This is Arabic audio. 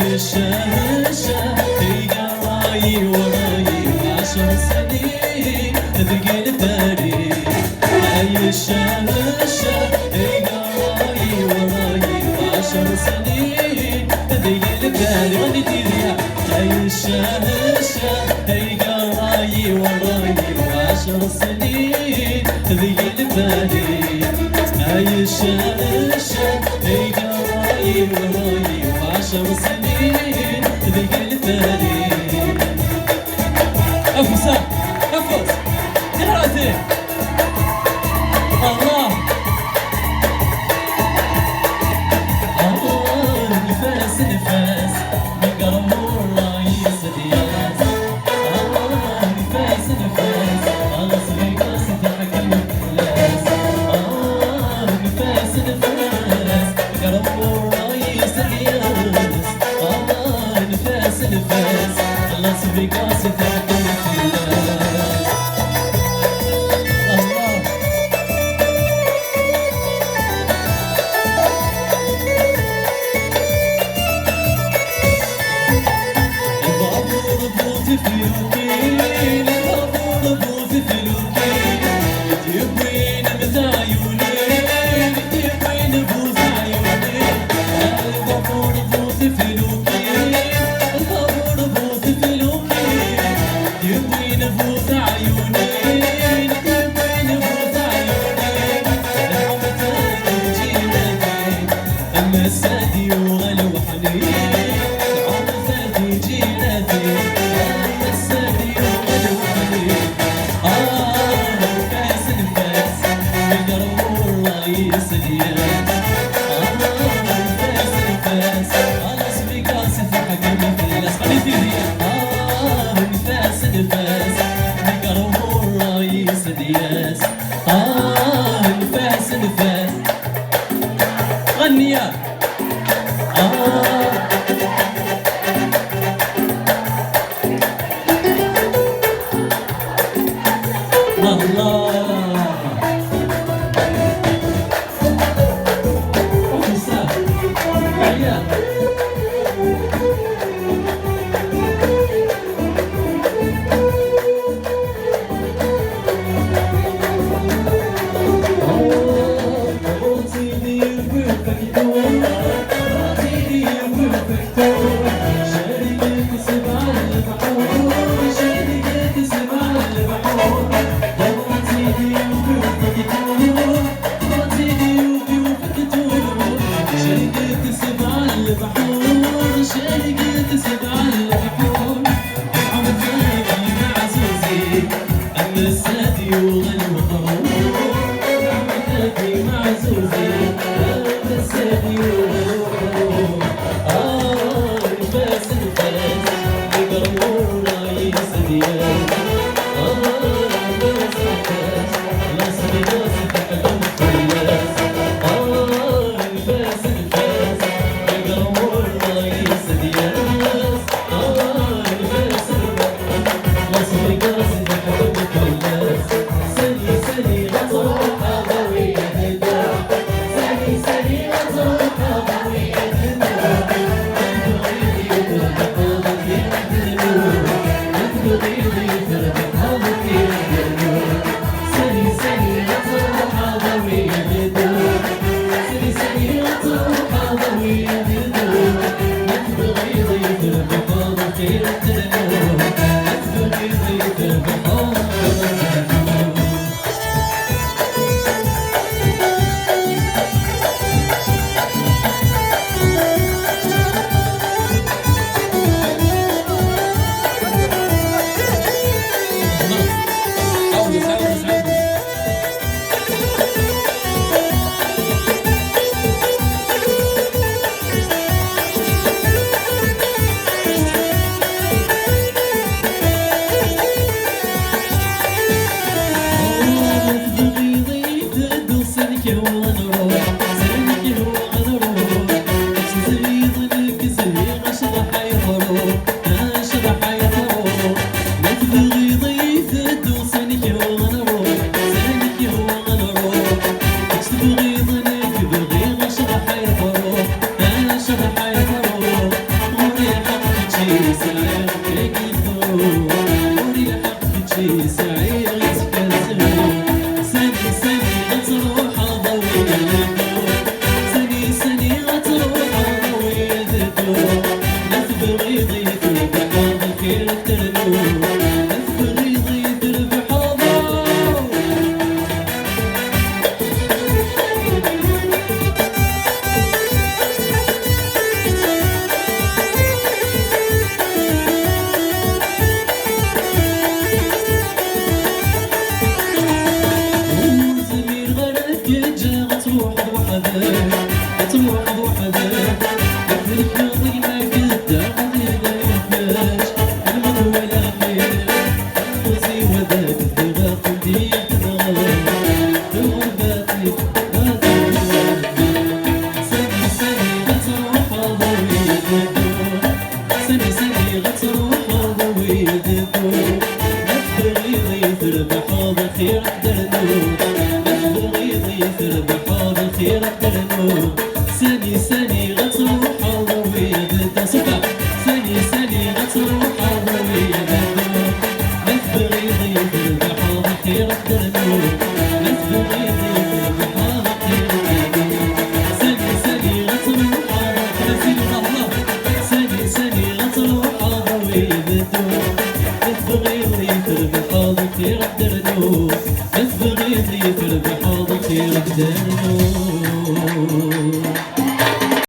الشاشة تلقى راي وراي 10 سنين تثقل بالي. هاي الشاشة تلقى راي وراي 10 سنين تثقل بالي. غني تيريا هاي الشاشة تلقى راي وراي 10 سنين تثقل بالي. هاي الشاشة تلقى راي وراي 10 سنين تثقل بالي. أفوز أفوز تهرأتي الله نفاس نفاس بقرب الرايس دياز. نفاس نفاس خلاص بقاس تحكم الناس. نفاس نفاس بقرب الرايس دياز. نفاس نفاس خلاص بقاس تحكم الناس. فلوكين الغفور بوث فلوكين تبوين بذايونين تبوين بوث عيونين. الغفور بوث فلوكين الغفور بوث فلوكين تبوين بوث عيونين تبوين بوث عيونين. نعمتك جيلتين أما السادي وغلوحنين. نعمتك جيلتين رايس دياز. نفاس نفاس خلاص بقاس تحكم الناس. خليتي نفاس نفاس بقرب الرايس دياز. نفاس نفاس غني يا الله. السادي وغلوحهم نعمتك معزوزي. السادي وغلوحهم نفاس نفاس بقرب الرايس دياز. نفاس نفاس خلاص بقاس تحكم الناس. نفاس نفاس بقرب الرايس دياز. نفاس نفاس خلاص بقاس تحكم الناس. سني سني غزر حضوية هدا. سني سني غزر حضوية هدا. تبغيضي تربط يدنور. تبغيضي تربط يدنور. سني سني غزر حضوية هدا. سني سني غزر حضوية هدا. تبغيضي تربط يدنور. تبغيضي تربط كي راح درنو ساني ساني غتروح ضوي بدا صفا ساني ساني غتروح ضوي بدا ما تبغي ضيف البحر كي راح درنو ما تبغي ضيف البحر كي راح درنو ساني ساني غتروح ساني ساني غتروح ضوي بدا ما تبغي ضيف البحر كي راح درنو ما تبغي ضيف البحر كي راح درنو